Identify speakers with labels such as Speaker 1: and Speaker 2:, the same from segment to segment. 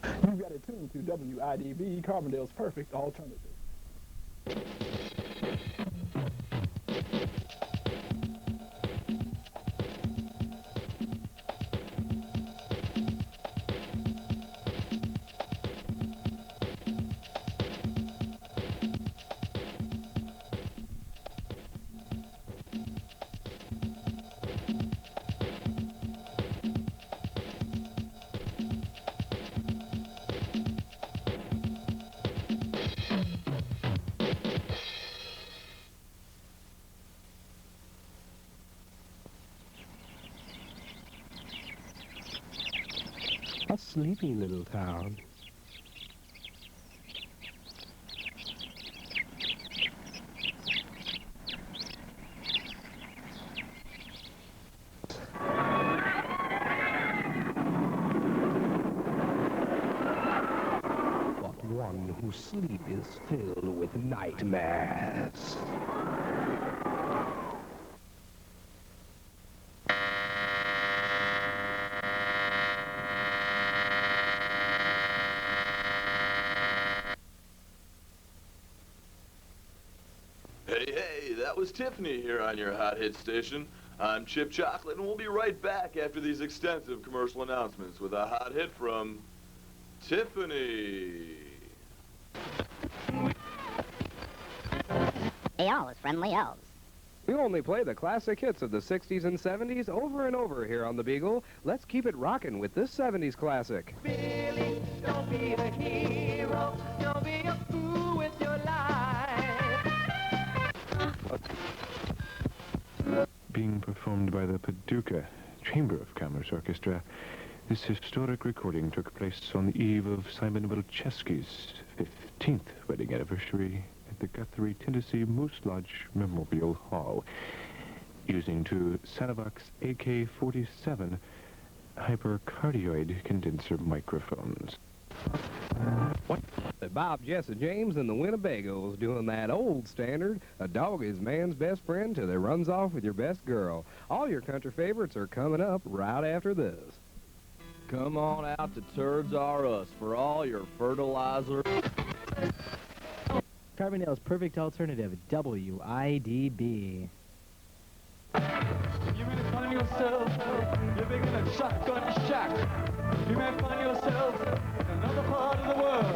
Speaker 1: You've got it tuned to WIDB, Carbondale's perfect alternative.
Speaker 2: A sleepy little town. But one whose sleep is filled with nightmares.
Speaker 3: Hey, that was Tiffany here on your Hot Hit Station. I'm Chip Chocolate, and we'll be right back after these extensive commercial announcements with a hot hit from Tiffany.
Speaker 4: Hey, all us friendly elves.
Speaker 2: We only play the classic hits of the 60s and 70s over and over here on the Beagle. Let's keep it rockin' with this 70s classic.
Speaker 5: Billy, don't be a hero, don't be a fool with your life.
Speaker 6: Being performed by the Paducah Chamber of Commerce Orchestra, this historic recording took place on the eve of Simon Wilczewski's 15th wedding anniversary at the Guthrie, Tennessee Moose Lodge Memorial Hall, using two Sanovox AK-47 hypercardioid condenser microphones.
Speaker 2: What? Bob, Jesse James and the Winnebagos doing that old standard, a dog is man's best friend till they runs off with your best girl. All your country favorites are coming up right after this.
Speaker 7: Come on out to Turds R Us for all your fertilizer.
Speaker 8: Carbondale's perfect alternative, WIDB.
Speaker 5: You may find yourself living in a shotgun shack. You may find yourself in another part of the world.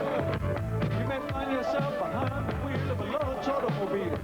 Speaker 5: You may find yourself behind the wheel of a large automobile.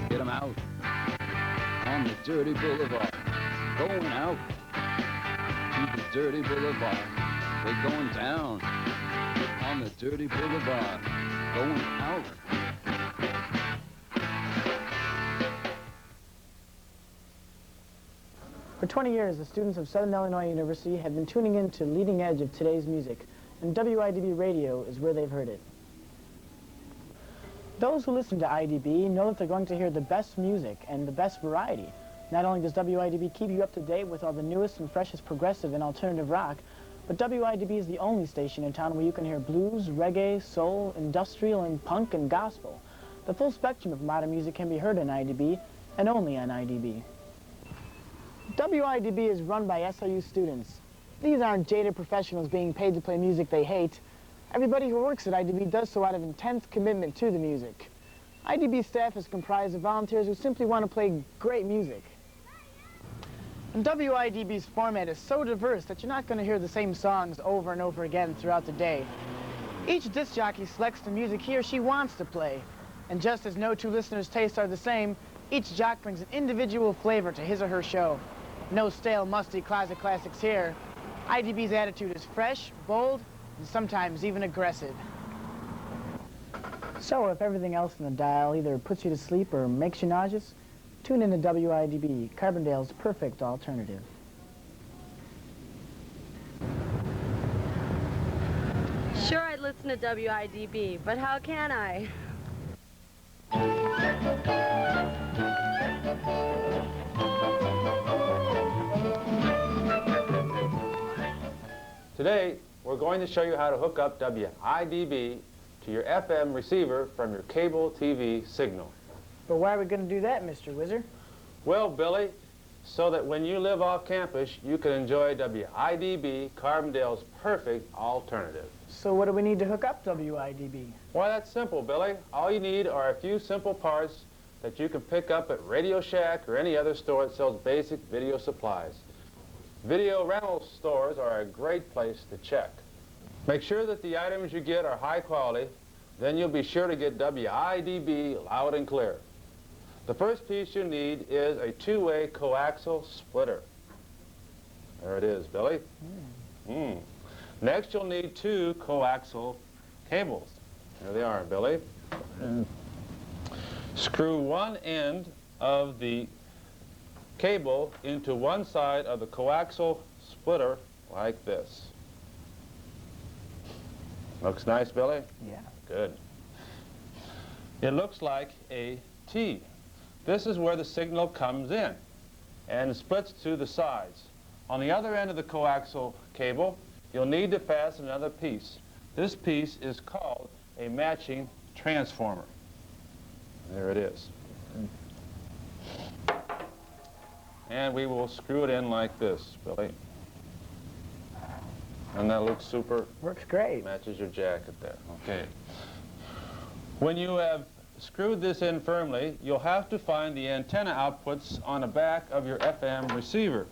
Speaker 7: Get 'em out on the dirty boulevard. Going out to the dirty boulevard. They're going down on the dirty boulevard. Going out.
Speaker 9: For 20 years, the students of Southern Illinois University have been tuning in to leading edge of today's music, and WIDB Radio is where they've heard it. Those who listen to IDB know that they're going to hear the best music and the best variety. Not only does WIDB keep you up to date with all the newest and freshest progressive and alternative rock, but WIDB is the only station in town where you can hear blues, reggae, soul, industrial, and punk and gospel. The full spectrum of modern music can be heard on IDB, and only on IDB. WIDB is run by S.I.U students. These aren't jaded professionals being paid to play music they hate. Everybody who works at IDB does so out of intense commitment to the music. IDB staff is comprised of volunteers who simply want to play great music. And WIDB's format is so diverse that you're not going to hear the same songs over and over again throughout the day. Each disc jockey selects the music he or she wants to play. And just as no two listeners' tastes are the same, each jock brings an individual flavor to his or her show. No stale, musty closet classics here. IDB's attitude is fresh, bold, and sometimes even aggressive. So if everything else in the dial either puts you to sleep or makes you nauseous, tune in to WIDB, Carbondale's perfect alternative.
Speaker 4: Sure, I'd listen to WIDB, but how can I?
Speaker 10: Today, we're going to show you how to hook up WIDB to your FM receiver from your cable TV signal.
Speaker 9: But why are we going to do that, Mr. Whizzer?
Speaker 10: Well, Billy, so that when you live off campus, you can enjoy WIDB, Carbondale's perfect alternative.
Speaker 9: So what do we need to hook up WIDB?
Speaker 10: Why, that's simple, Billy. All you need are a few simple parts that you can pick up at Radio Shack or any other store that sells basic video supplies. Video rental stores are a great place to check. Make sure that the items you get are high quality, then you'll be sure to get WIDB loud and clear. The first piece you need is a two-way coaxial splitter. There it is, Billy. Next, you'll need two coaxial cables. There they are, Billy. Screw one end of the cable into one side of the coaxial splitter like this. Looks nice, Billy?
Speaker 9: Yeah.
Speaker 10: Good. It looks like a T. This is where the signal comes in and splits to the sides. On the other end of the coaxial cable, you'll need to fasten another piece. This piece is called a matching transformer. There it is. And we will screw it in like this, Billy. And that looks super.
Speaker 9: Works great.
Speaker 10: Matches your jacket there. Okay. When you have screwed this in firmly, you'll have to find the antenna outputs on the back of your FM receiver.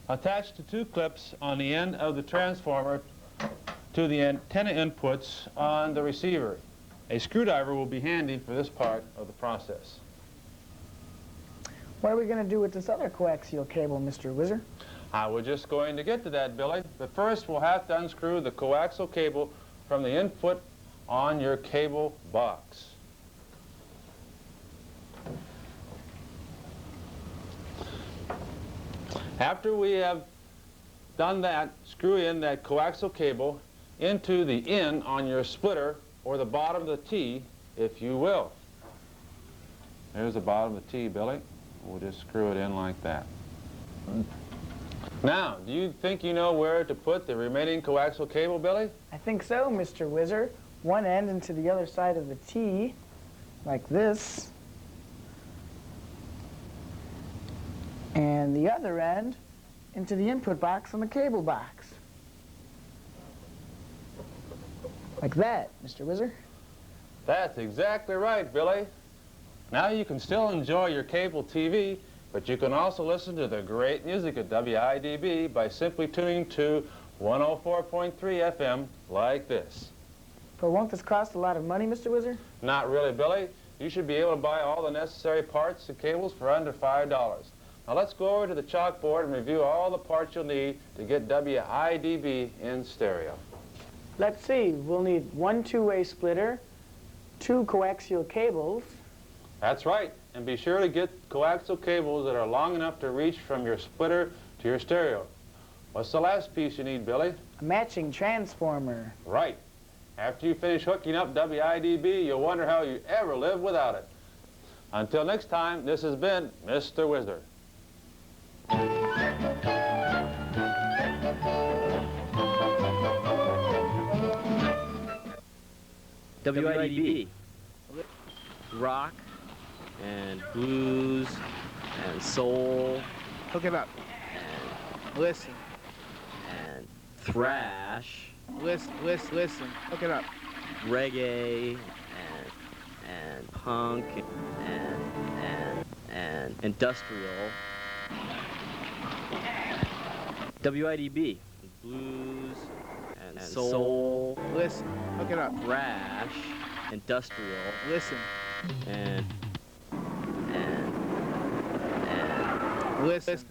Speaker 10: Attach the two clips on the end of the transformer to the antenna inputs on the receiver. A screwdriver will be handy for this part of the process.
Speaker 9: What are we going to do with this other coaxial cable, Mr. Whizzer?
Speaker 10: I was just going to get to that, Billy. But first, we'll have to unscrew the coaxial cable from the input on your cable box. After we have done that, screw in that coaxial cable into the in on your splitter, or the bottom of the T, if you will. There's the bottom of the T, Billy. We'll just screw it in like that. Now, do you think you know where to put the remaining coaxial cable, Billy?
Speaker 9: I think so, Mr. Whizzer. One end into the other side of the T, like this. And the other end into the input box on the cable box. Like that, Mr. Whizzer.
Speaker 10: That's exactly right, Billy. Now you can still enjoy your cable TV, but you can also listen to the great music at WIDB by simply tuning to 104.3 FM like this.
Speaker 9: But won't this cost a lot of money, Mr. Whizzer?
Speaker 10: Not really, Billy. You should be able to buy all the necessary parts and cables for under $5. Now let's go over to the chalkboard and review all the parts you'll need to get WIDB in stereo.
Speaker 9: Let's see. We'll need one two-way splitter, two coaxial cables.
Speaker 10: That's right. And be sure to get coaxial cables that are long enough to reach from your splitter to your stereo. What's the last piece you need, Billy?
Speaker 9: A matching transformer.
Speaker 10: Right. After you finish hooking up WIDB, you'll wonder how you ever lived without it. Until next time, this has been Mr. Whizzer.
Speaker 11: WIDB. Rock and blues and soul.
Speaker 1: Hook it up.
Speaker 11: And
Speaker 1: Listen.
Speaker 11: and thrash.
Speaker 1: Listen. Hook it up.
Speaker 11: Reggae and punk and industrial. WIDB, blues and soul.
Speaker 12: Listen, hook it up.
Speaker 11: Thrash, industrial.
Speaker 12: Listen.
Speaker 11: And
Speaker 12: listen.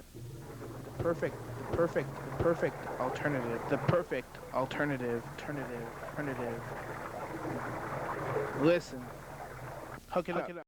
Speaker 12: Perfect alternative. The perfect alternative. Listen. Hook it up.